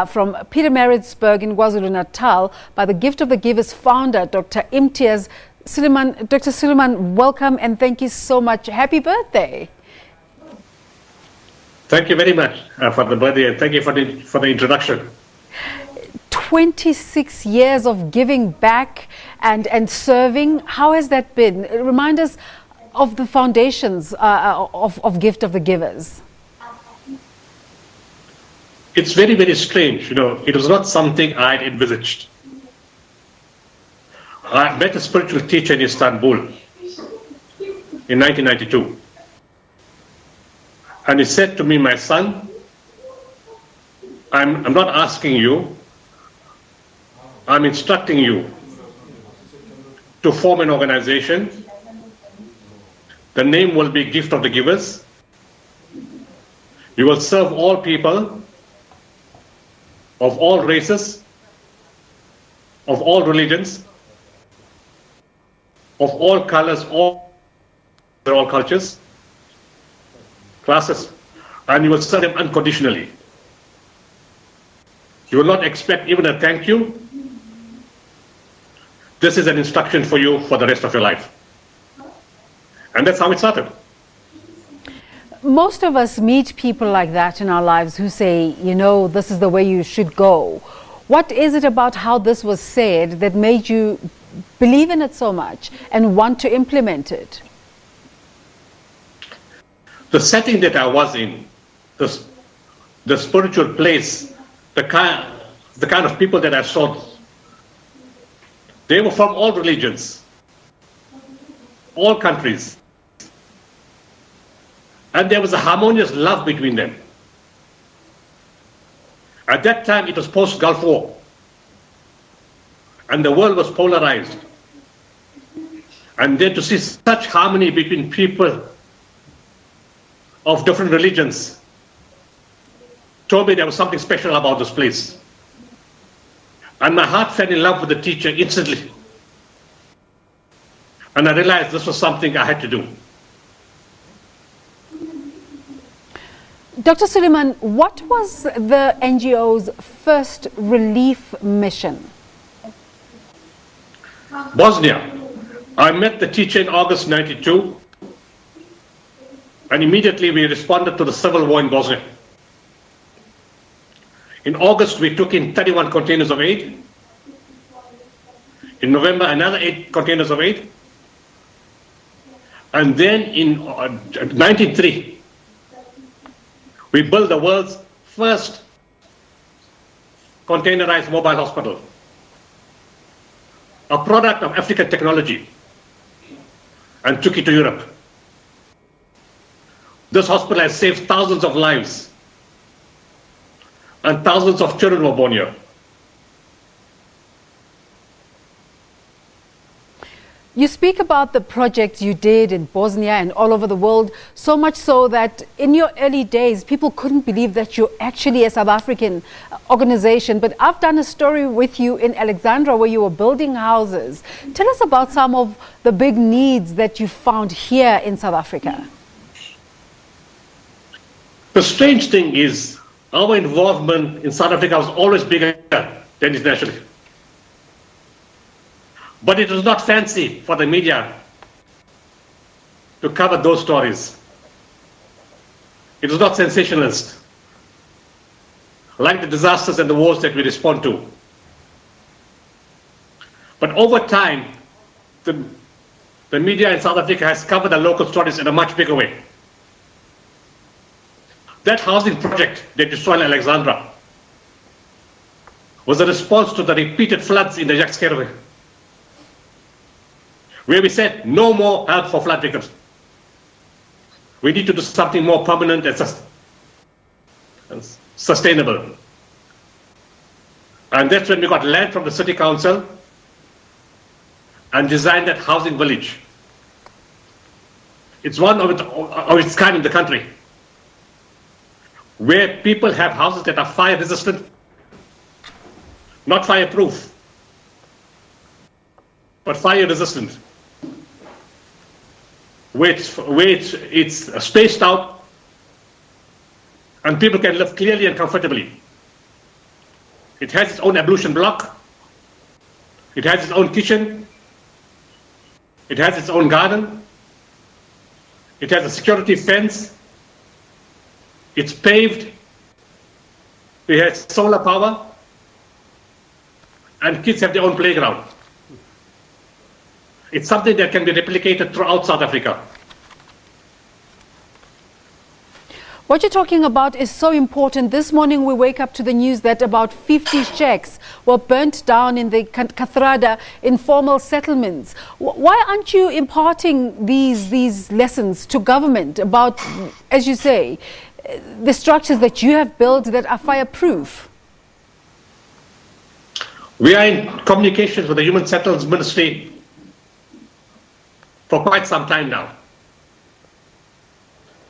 from Pietermaritzburg in KwaZulu-Natal by the Gift of the Givers founder, Dr. Imtiaz. Sooliman, Dr. Sooliman, welcome and thank you so much. Happy birthday. Thank you very much for the birthday, and thank you for the introduction. 26 years of giving back and serving. How has that been? Remind us of the foundations of Gift of the Givers. It's very, very strange. You know, it was not something I had envisaged. I met a spiritual teacher in Istanbul in 1992. And he said to me, my son, I'm not asking you, I'm instructing you to form an organization. The name will be Gift of the Givers. You will serve all people of all races, of all religions, of all colors, all cultures, classes, and you will serve them unconditionally. You will not expect even a thank you. This is an instruction for you for the rest of your life. And that's how it started. Most of us meet people like that in our lives who say, you know, this is the way you should go. What is it about how this was said that made you believe in it so much and want to implement it? The setting that I was in, the spiritual place, the kind of people that I saw, they were from all religions, all countries. And there was a harmonious love between them. At that time, it was post-Gulf War. And the world was polarized. And then to see such harmony between people of different religions told me there was something special about this place. And my heart fell in love with the teacher instantly. And I realized this was something I had to do. Dr. Sooliman, what was the NGO's first relief mission? Bosnia. I met the teacher in August '92, and immediately we responded to the civil war in Bosnia. In August, we took in 31 containers of aid. In November, another 8 containers of aid. And then in 1993, we built the world's first containerized mobile hospital, a product of African technology, and took it to Europe. This hospital has saved thousands of lives, and thousands of children were born here. You speak about the projects you did in Bosnia and all over the world, so much so that in your early days, people couldn't believe that you're actually a South African organization. But I've done a story with you in Alexandra where you were building houses. Tell us about some of the big needs that you found here in South Africa. The strange thing is, our involvement in South Africa was always bigger than internationally. But it was not fancy for the media to cover those stories. It was not sensationalist, like the disasters and the wars that we respond to. But over time, the media in South Africa has covered the local stories in a much bigger way. That housing project that you saw in Alexandra was a response to the repeated floods in the Jacques-Cartier, where we said no more help for flood victims. We need to do something more permanent and sustainable. And that's when we got land from the city council and designed that housing village. It's one of its kind in the country, where people have houses that are fire resistant, not fireproof, but fire resistant. Where it's spaced out and people can live clearly and comfortably. It has its own ablution block. It has its own kitchen. It has its own garden. It has a security fence. It's paved. It has solar power. And kids have their own playground. It's something that can be replicated throughout South Africa. What you're talking about is so important. This morning we wake up to the news that about 50 shacks were burnt down in the Kathrada informal settlements. Why aren't you imparting these lessons to government about, as you say, the structures that you have built that are fireproof? We are in communications with the Human Settlements Ministry for quite some time now.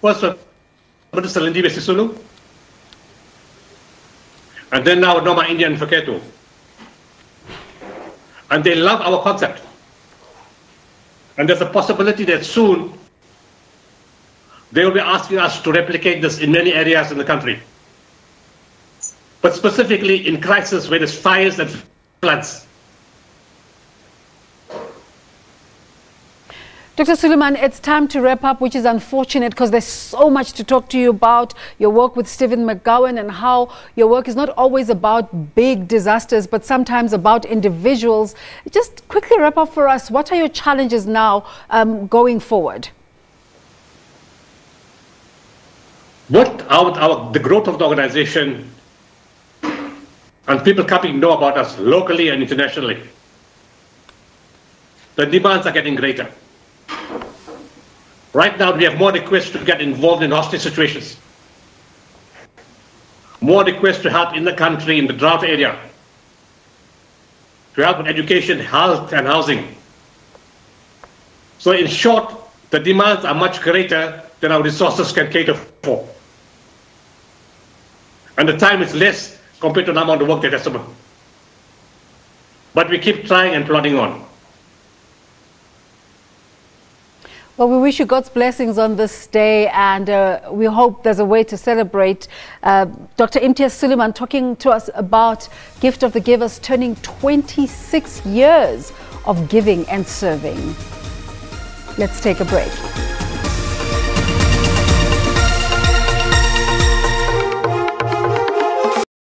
First, Minister Lindiwe Sisulu, and then now Noma Indian Faketu. And they love our concept. And there's a possibility that soon they will be asking us to replicate this in many areas in the country. But specifically in crisis where there's fires and floods. Dr. Sooliman, it's time to wrap up, which is unfortunate because there's so much to talk to you about. Your work with Stephen McGowan and how your work is not always about big disasters, but sometimes about individuals. Just quickly wrap up for us. What are your challenges now going forward? The growth of the organization and people coming to know about us locally and internationally, the demands are getting greater. Right now, we have more requests to get involved in hostage situations, more requests to help in the country, in the drought area, to help with education, health, and housing. So in short, the demands are much greater than our resources can cater for. And the time is less compared to the amount of work that has to be. But we keep trying and plodding on. Well, we wish you God's blessings on this day, and we hope there's a way to celebrate. Dr. Imtiaz Sooliman talking to us about Gift of the Givers turning 26 years of giving and serving. Let's take a break.